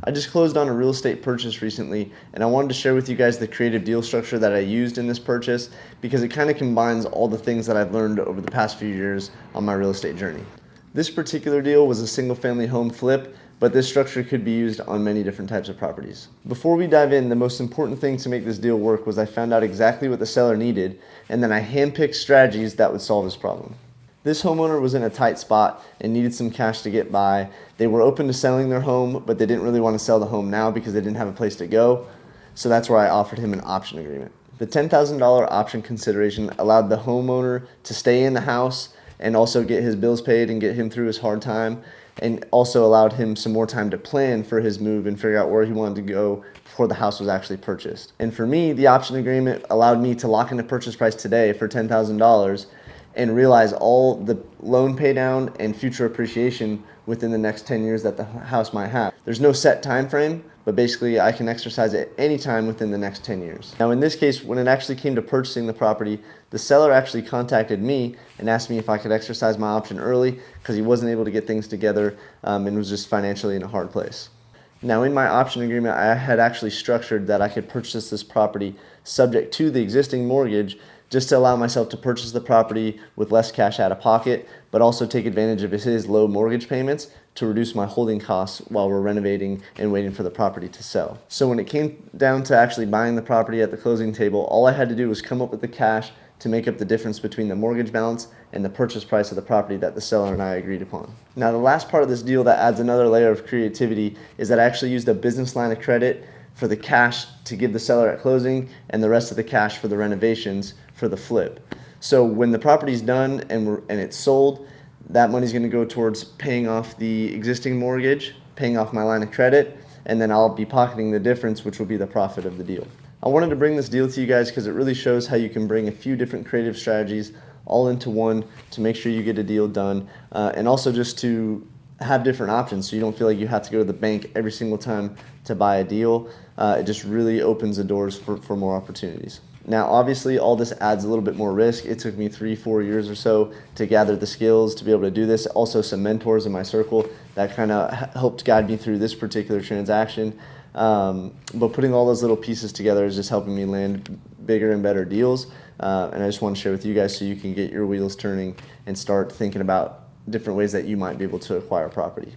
I just closed on a real estate purchase recently, and I wanted to share with you guys the creative deal structure that I used in this purchase because it kind of combines all the things that I've learned over the past few years on my real estate journey. This particular deal was a single family home flip, but this structure could be used on many different types of properties. Before we dive in, the most important thing to make this deal work was I found out exactly what the seller needed, and then I handpicked strategies that would solve his problem. This homeowner was in a tight spot and needed some cash to get by. They were open to selling their home, but they didn't really want to sell the home now because they didn't have a place to go. So that's where I offered him an option agreement. The $10,000 option consideration allowed the homeowner to stay in the house and also get his bills paid and get him through his hard time, and also allowed him some more time to plan for his move and figure out where he wanted to go before the house was actually purchased. And for me, the option agreement allowed me to lock in the purchase price today for $10,000 and realize all the loan pay down and future appreciation within the next 10 years that the house might have. There's no set time frame, but basically I can exercise it any time within the next 10 years. Now in this case, when it actually came to purchasing the property, the seller actually contacted me and asked me if I could exercise my option early because he wasn't able to get things together and was just financially in a hard place. Now in my option agreement, I had actually structured that I could purchase this property subject to the existing mortgage, just to allow myself to purchase the property with less cash out of pocket, but also take advantage of his low mortgage payments to reduce my holding costs while we're renovating and waiting for the property to sell. So when it came down to actually buying the property at the closing table, all I had to do was come up with the cash to make up the difference between the mortgage balance and the purchase price of the property that the seller and I agreed upon. Now the last part of this deal that adds another layer of creativity is that I actually used a business line of credit for the cash to give the seller at closing and the rest of the cash for the renovations for the flip. So when the property's done and it's sold, that money's going to go towards paying off the existing mortgage, paying off my line of credit, and then I'll be pocketing the difference, which will be the profit of the deal. I wanted to bring this deal to you guys because it really shows how you can bring a few different creative strategies all into one to make sure you get a deal done, and also just to have different options so you don't feel like you have to go to the bank every single time to buy a deal. It just really opens the doors for more opportunities. Now, obviously, all this adds a little bit more risk. It took me 3-4 years or so to gather the skills to be able to do this. Also, some mentors in my circle that kind of helped guide me through this particular transaction. But putting all those little pieces together is just helping me land bigger and better deals. And I just want to share with you guys so you can get your wheels turning and start thinking about different ways that you might be able to acquire property.